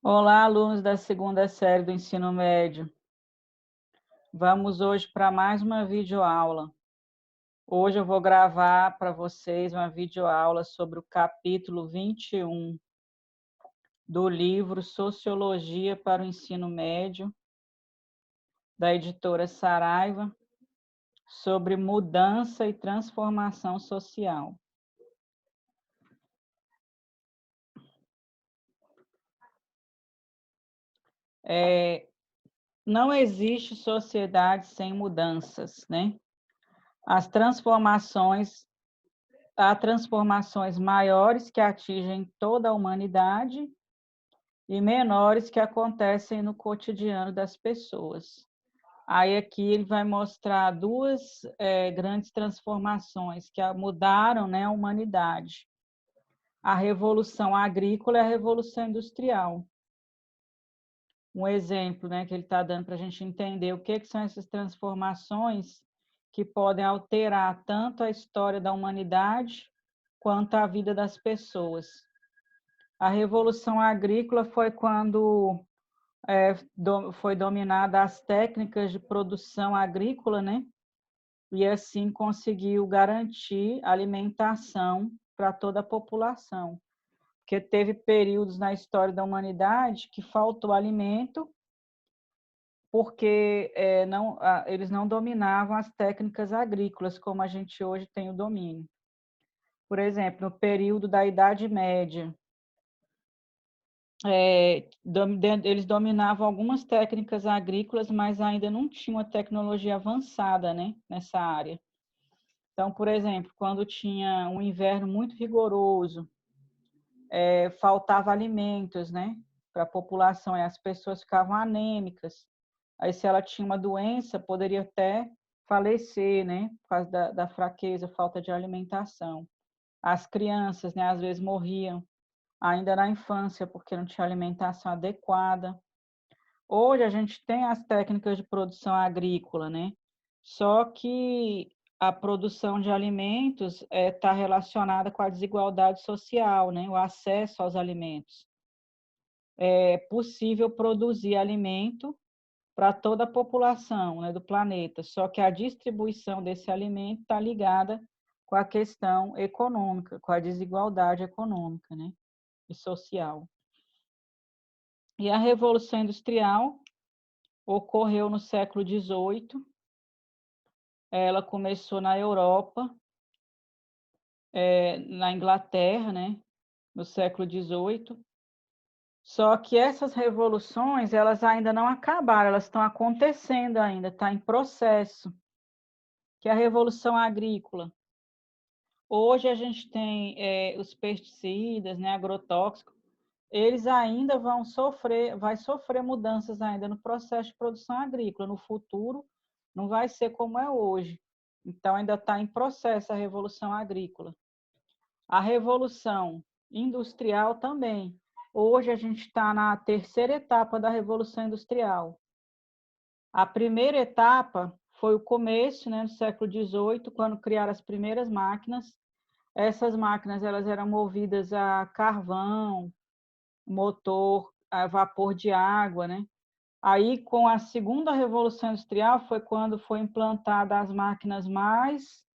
Olá, alunos da segunda série do ensino médio. Vamos hoje para mais uma videoaula. Hoje eu vou gravar para vocês uma videoaula sobre o capítulo 21 do livro Sociologia para o Ensino Médio, da editora Saraiva, sobre mudança e transformação social. Não existe sociedade sem mudanças, né? Há transformações maiores que atingem toda a humanidade e menores que acontecem no cotidiano das pessoas. Aí aqui ele vai mostrar duas grandes transformações que mudaram, né, a humanidade. A Revolução Agrícola e a Revolução Industrial. Um exemplo, né, que ele está dando para a gente entender o que são essas transformações que podem alterar tanto a história da humanidade quanto a vida das pessoas. A Revolução Agrícola foi quando foi dominada as técnicas de produção agrícola, né? E assim conseguiu garantir alimentação para toda a população. Porque teve períodos na história da humanidade que faltou alimento porque eles não dominavam as técnicas agrícolas como a gente hoje tem o domínio. Por exemplo, no período da Idade Média, eles dominavam algumas técnicas agrícolas, mas ainda não tinham uma tecnologia avançada, né, nessa área. Então, por exemplo, quando tinha um inverno muito rigoroso, faltava alimentos, né, para a população, e as pessoas ficavam anêmicas. Aí, se ela tinha uma doença, poderia até falecer, né, por causa da fraqueza, falta de alimentação. As crianças, né, às vezes morriam ainda na infância, porque não tinha alimentação adequada. Hoje a gente tem as técnicas de produção agrícola, né? Só que a produção de alimentos está relacionada com a desigualdade social, né? O acesso aos alimentos. É possível produzir alimento para toda a população, né, do planeta, só que a distribuição desse alimento está ligada com a questão econômica, com a desigualdade econômica, né, e social. E a Revolução Industrial ocorreu no século XVIII, ela começou na Europa, na Inglaterra, né, no século XVIII, só que essas revoluções, elas ainda não acabaram, elas estão acontecendo ainda, está em processo, que é a Revolução Agrícola. Hoje a gente tem os pesticidas, né, agrotóxicos, eles ainda vai sofrer mudanças ainda no processo de produção agrícola. No futuro, não vai ser como é hoje. Então, ainda está em processo a revolução agrícola. A revolução industrial também. Hoje a gente está na terceira etapa da revolução industrial. A primeira etapa foi o começo, né, no século XVIII, quando criaram as primeiras máquinas. Essas máquinas elas eram movidas a carvão, motor a vapor de água, né? Aí, com a segunda revolução industrial, foi quando foi implantada as máquinas mais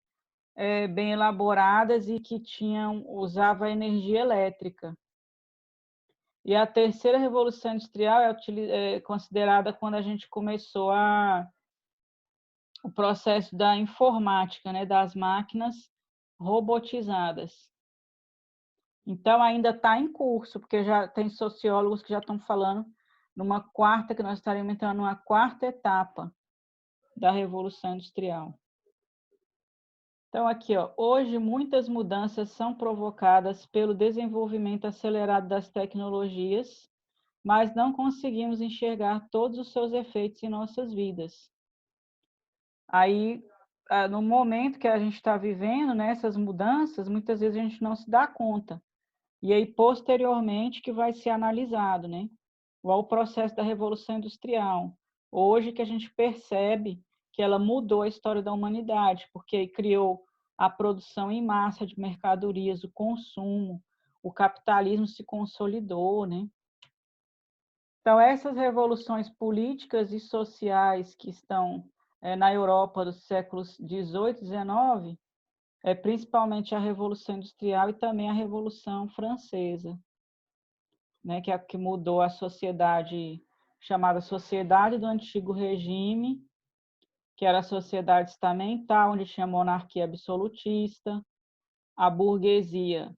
bem elaboradas e que usava energia elétrica. E a terceira revolução industrial é considerada quando a gente começou o processo da informática, né, das máquinas robotizadas. Então, ainda está em curso, porque já tem sociólogos que já estão falando que nós estaremos entrando numa quarta etapa da Revolução Industrial. Então, aqui, ó, hoje muitas mudanças são provocadas pelo desenvolvimento acelerado das tecnologias, mas não conseguimos enxergar todos os seus efeitos em nossas vidas. Aí, no momento que a gente está vivendo, né, essas mudanças, muitas vezes a gente não se dá conta. E aí, posteriormente, que vai ser analisado, né? Igual o processo da Revolução Industrial. Hoje que a gente percebe que ela mudou a história da humanidade, porque criou a produção em massa de mercadorias, o consumo, o capitalismo se consolidou, né? Então, essas revoluções políticas e sociais que estão na Europa dos séculos 18 e 19, principalmente a Revolução Industrial e também a Revolução Francesa, né, que é a que mudou a sociedade, chamada Sociedade do Antigo Regime, que era a sociedade estamental, onde tinha monarquia absolutista, a burguesia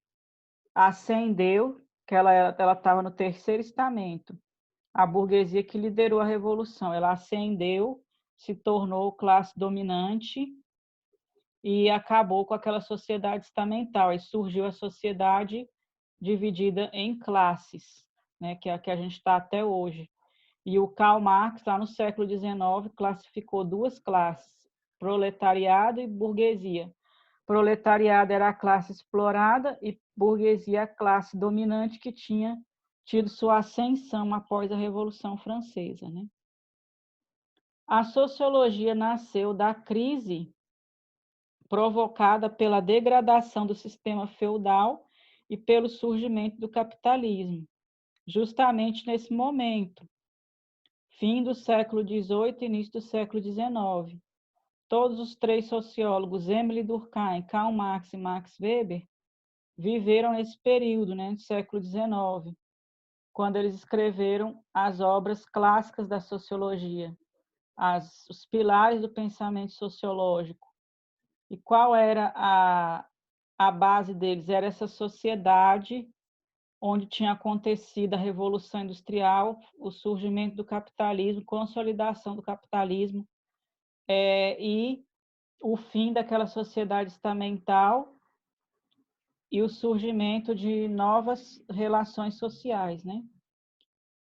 ascendeu, que ela estava no terceiro estamento, a burguesia que liderou a revolução, ela ascendeu, se tornou classe dominante e acabou com aquela sociedade estamental, e surgiu a sociedade dividida em classes, né, que é a que a gente está até hoje. E o Karl Marx, lá no século XIX, classificou duas classes, proletariado e burguesia. Proletariado era a classe explorada e burguesia a classe dominante que tinha tido sua ascensão após a Revolução Francesa, né? A sociologia nasceu da crise provocada pela degradação do sistema feudal e pelo surgimento do capitalismo. Justamente nesse momento, fim do século XVIII e início do século XIX. Todos os três sociólogos, Emile Durkheim, Karl Marx e Max Weber, viveram nesse período, né, do século XIX, quando eles escreveram as obras clássicas da sociologia, os pilares do pensamento sociológico. E qual era a base deles? Era essa sociedade onde tinha acontecido a Revolução Industrial, o surgimento do capitalismo, consolidação do capitalismo, e o fim daquela sociedade estamental e o surgimento de novas relações sociais, né?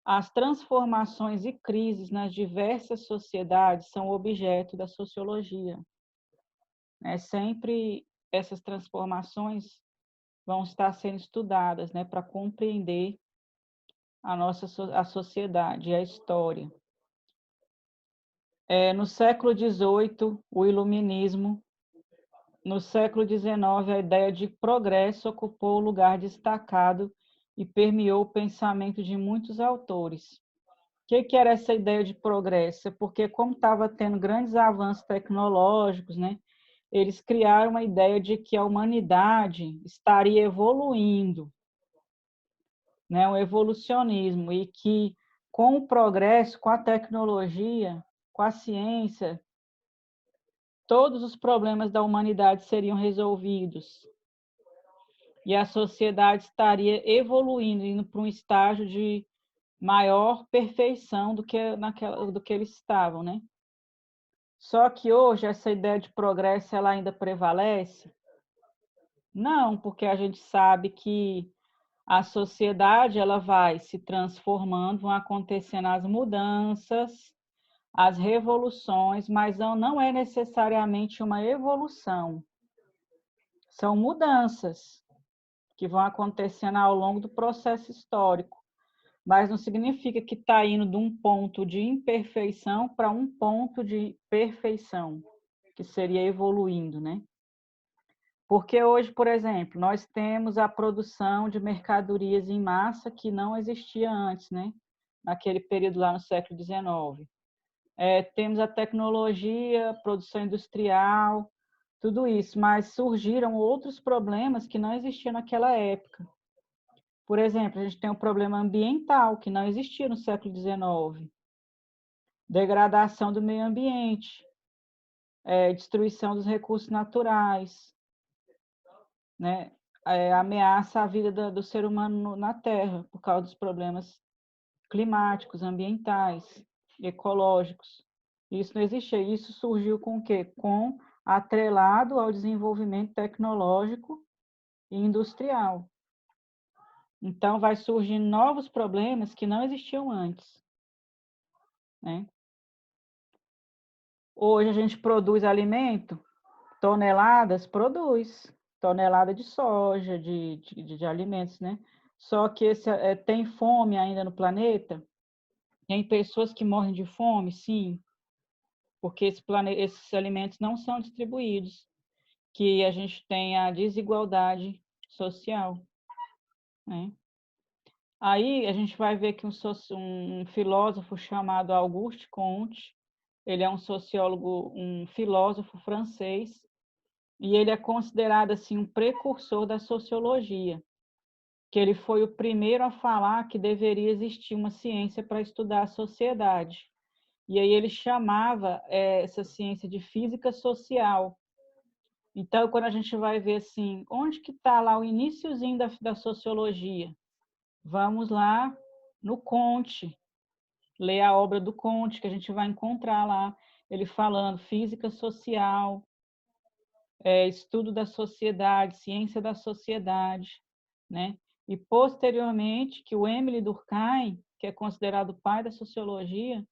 As transformações e crises nas diversas sociedades são objeto da sociologia. Sempre essas transformações vão estar sendo estudadas, né, para compreender a sociedade e a história. No século XVIII, o iluminismo. No século XIX, a ideia de progresso ocupou um lugar destacado e permeou o pensamento de muitos autores. O que era essa ideia de progresso? Porque, como estava tendo grandes avanços tecnológicos, né, eles criaram uma ideia de que a humanidade estaria evoluindo, né, um evolucionismo, e que com o progresso, com a tecnologia, com a ciência, todos os problemas da humanidade seriam resolvidos e a sociedade estaria evoluindo, indo para um estágio de maior perfeição do que eles estavam, né? Só que hoje essa ideia de progresso ela ainda prevalece? Não, porque a gente sabe que a sociedade ela vai se transformando, vão acontecendo as mudanças, as revoluções, mas não é necessariamente uma evolução. São mudanças que vão acontecendo ao longo do processo histórico, mas não significa que está indo de um ponto de imperfeição para um ponto de perfeição, que seria evoluindo, né? Porque hoje, por exemplo, nós temos a produção de mercadorias em massa que não existia antes, né? Naquele período lá no século XIX. Temos a tecnologia, produção industrial, tudo isso, mas surgiram outros problemas que não existiam naquela época. Por exemplo, a gente tem um problema ambiental que não existia no século XIX. Degradação do meio ambiente, destruição dos recursos naturais, né? Ameaça à vida do ser humano na Terra, por causa dos problemas climáticos, ambientais, ecológicos. Isso não existia. Isso surgiu com o quê? Com atrelado ao desenvolvimento tecnológico e industrial. Então, vai surgindo novos problemas que não existiam antes, né? Hoje a gente produz alimento, produz tonelada de soja, de alimentos, né? Só que tem fome ainda no planeta? Tem pessoas que morrem de fome? Sim, porque esses alimentos não são distribuídos, que a gente tem a desigualdade social, né? Aí a gente vai ver que um filósofo chamado Auguste Comte, ele é um sociólogo, um filósofo francês, e ele é considerado assim um precursor da sociologia, que ele foi o primeiro a falar que deveria existir uma ciência para estudar a sociedade. E aí ele chamava essa ciência de física social. Então, quando a gente vai ver assim, onde que está lá o iniciozinho da sociologia? Vamos lá no Comte, ler a obra do Comte, que a gente vai encontrar lá, ele falando física social, estudo da sociedade, ciência da sociedade, né? E posteriormente que o Émile Durkheim, que é considerado o pai da sociologia,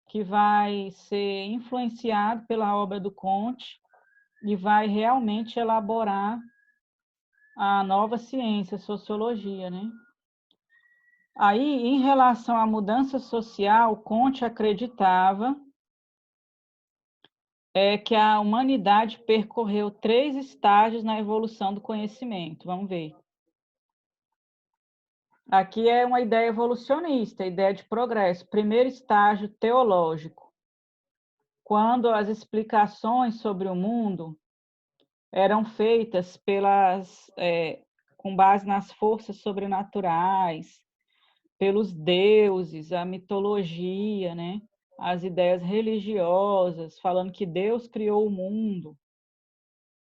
que vai ser influenciado pela obra do Comte e vai realmente elaborar a nova ciência, a sociologia, né? Aí, em relação à mudança social, Comte acreditava que a humanidade percorreu 3 estágios na evolução do conhecimento. Vamos ver. Aqui é uma ideia evolucionista, ideia de progresso. Primeiro estágio teológico, quando as explicações sobre o mundo eram feitas com base nas forças sobrenaturais, pelos deuses, a mitologia, né? As ideias religiosas, falando que Deus criou o mundo,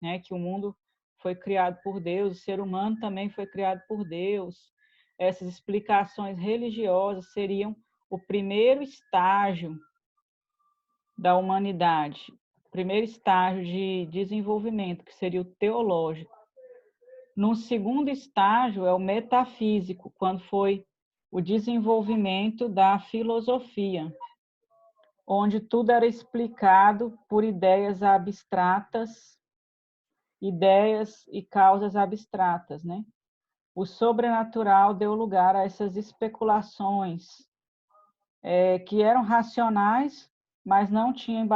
né? Que o mundo foi criado por Deus, o ser humano também foi criado por Deus. Essas explicações religiosas seriam o primeiro estágio da humanidade, primeiro estágio de desenvolvimento, que seria o teológico. No segundo estágio é o metafísico, quando foi o desenvolvimento da filosofia, onde tudo era explicado por ideias abstratas, ideias e causas abstratas, né? O sobrenatural deu lugar a essas especulações, que eram racionais, mas não tinham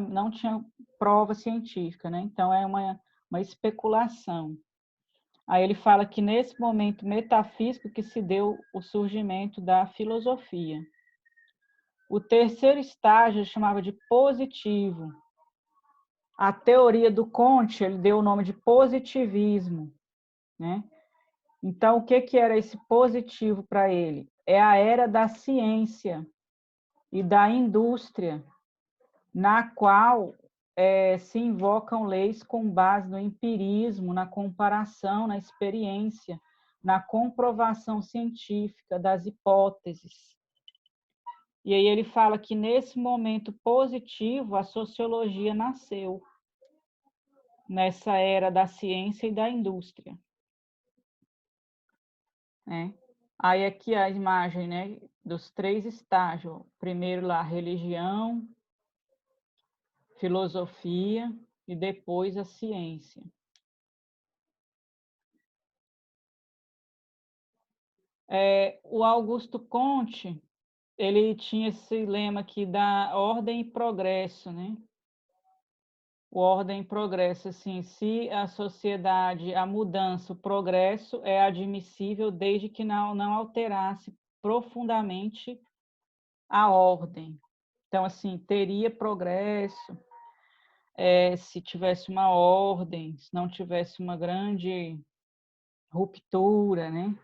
não tinham prova científica, né? Então é uma especulação. Aí ele fala que nesse momento metafísico que se deu o surgimento da filosofia. O terceiro estágio ele chamava de positivo. A teoria do Comte, ele deu o nome de positivismo, né? Então, o que era esse positivo para ele? É a era da ciência e da indústria, na qual se invocam leis com base no empirismo, na comparação, na experiência, na comprovação científica das hipóteses. E aí ele fala que nesse momento positivo a sociologia nasceu, nessa era da ciência e da indústria, né? Aí aqui a imagem, né, dos 3 estágios. Primeiro lá, religião, filosofia e depois a ciência. O Augusto Comte, ele tinha esse lema aqui da ordem e progresso, né? O ordem e progresso, assim, se a sociedade, a mudança, o progresso é admissível desde que não alterasse profundamente a ordem. Então, assim, teria progresso se tivesse uma ordem, se não tivesse uma grande ruptura, né?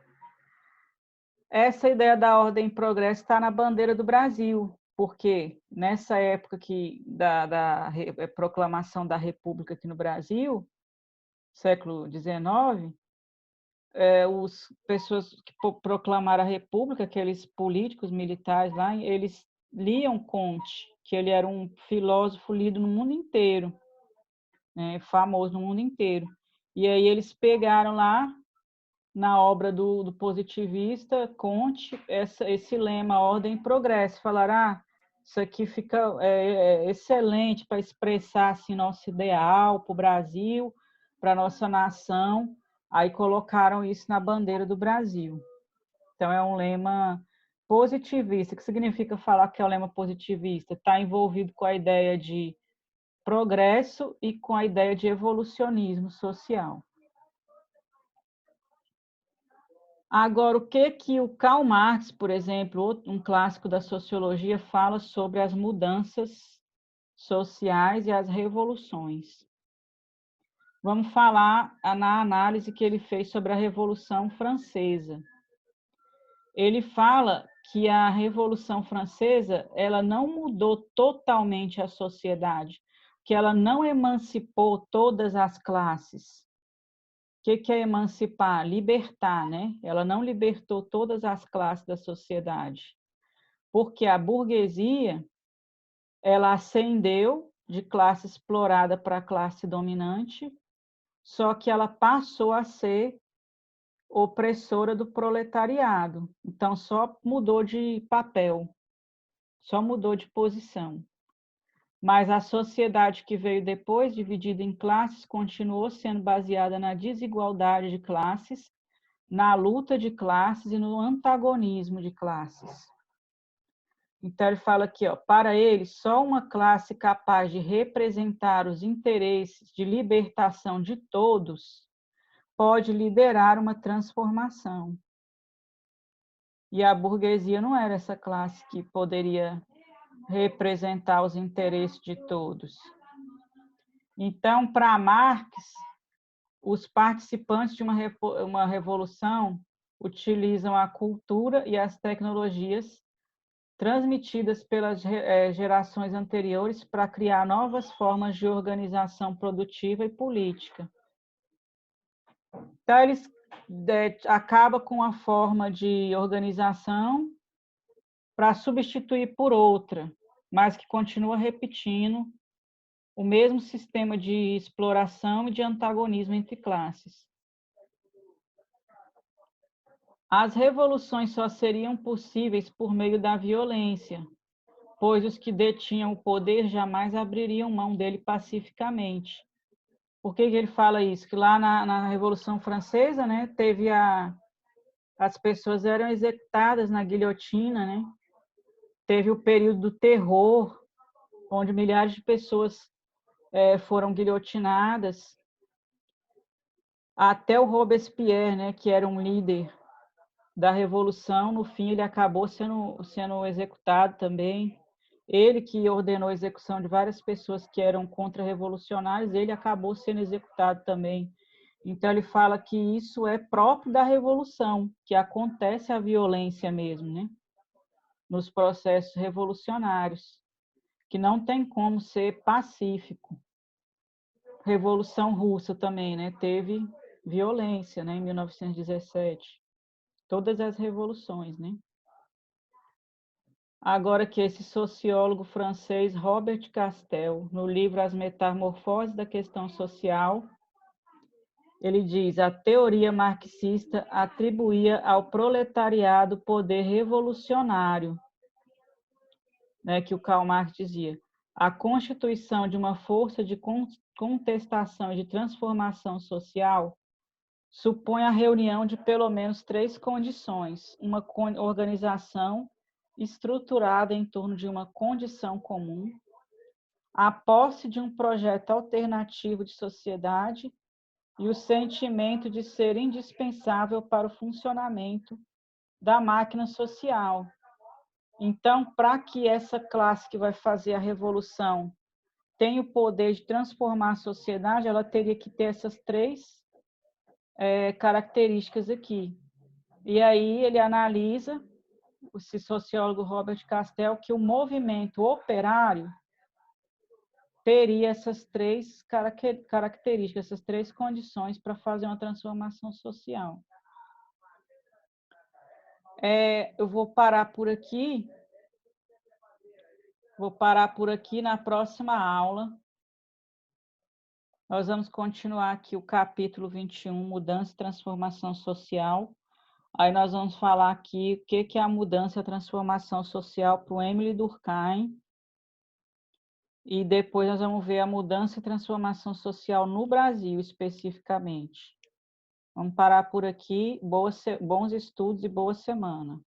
Essa ideia da ordem e progresso está na bandeira do Brasil, porque nessa época da proclamação da República aqui no Brasil, século XIX, os pessoas que proclamaram a República, aqueles políticos militares lá, eles liam Comte, que ele era um filósofo lido no mundo inteiro, né, famoso no mundo inteiro. E aí eles pegaram lá na obra do positivista Comte esse lema ordem e progresso, falaram, isso aqui fica excelente para expressar assim, nosso ideal para o Brasil, para a nossa nação, aí colocaram isso na bandeira do Brasil. Então é um lema positivista. O que significa falar que é um lema positivista? Está envolvido com a ideia de progresso e com a ideia de evolucionismo social. Agora, o que que o Karl Marx, por exemplo, um clássico da sociologia, fala sobre as mudanças sociais e as revoluções? Vamos falar na análise que ele fez sobre a Revolução Francesa. Ele fala que a Revolução Francesa, ela não mudou totalmente a sociedade, que ela não emancipou todas as classes. O que é emancipar? Libertar, né? Ela não libertou todas as classes da sociedade, porque a burguesia, ela ascendeu de classe explorada para classe dominante, só que ela passou a ser opressora do proletariado. Então, só mudou de papel, só mudou de posição. Mas a sociedade que veio depois, dividida em classes, continuou sendo baseada na desigualdade de classes, na luta de classes e no antagonismo de classes. Então, ele fala aqui, ó, para ele, só uma classe capaz de representar os interesses de libertação de todos pode liderar uma transformação. E a burguesia não era essa classe que poderia representar os interesses de todos. Então, para Marx, os participantes de uma revolução utilizam a cultura e as tecnologias transmitidas pelas gerações anteriores para criar novas formas de organização produtiva e política. Então, eles acabam com a forma de organização para substituir por outra, mas que continua repetindo o mesmo sistema de exploração e de antagonismo entre classes. As revoluções só seriam possíveis por meio da violência, pois os que detinham o poder jamais abririam mão dele pacificamente. Por que ele fala isso? Que lá na Revolução Francesa, né, as pessoas eram executadas na guilhotina, né? Teve o período do terror, onde milhares de pessoas foram guilhotinadas. Até o Robespierre, né, que era um líder da Revolução, no fim ele acabou sendo executado também. Ele que ordenou a execução de várias pessoas que eram contra-revolucionários, ele acabou sendo executado também. Então ele fala que isso é próprio da Revolução, que acontece a violência mesmo, né? Nos processos revolucionários, que não tem como ser pacífico. Revolução Russa também, né? Teve violência, né? Em 1917. Todas as revoluções, né? Agora que esse sociólogo francês Robert Castel, no livro As Metamorfoses da Questão Social, ele diz: a teoria marxista atribuía ao proletariado poder revolucionário, né, que o Karl Marx dizia. A constituição de uma força de contestação e de transformação social supõe a reunião de pelo menos 3 condições: uma organização estruturada em torno de uma condição comum, a posse de um projeto alternativo de sociedade e o sentimento de ser indispensável para o funcionamento da máquina social. Então, para que essa classe que vai fazer a revolução tenha o poder de transformar a sociedade, ela teria que ter essas 3 características aqui. E aí ele analisa, esse sociólogo Robert Castel, que o movimento operário teria essas 3 características, essas 3 condições para fazer uma transformação social. Eu vou parar por aqui. Na próxima aula. Nós vamos continuar aqui o capítulo 21, Mudança e Transformação Social. Aí nós vamos falar aqui o que é a mudança e a transformação social para o Émile Durkheim. E depois nós vamos ver a mudança e transformação social no Brasil, especificamente. Vamos parar por aqui. Bons estudos e boa semana.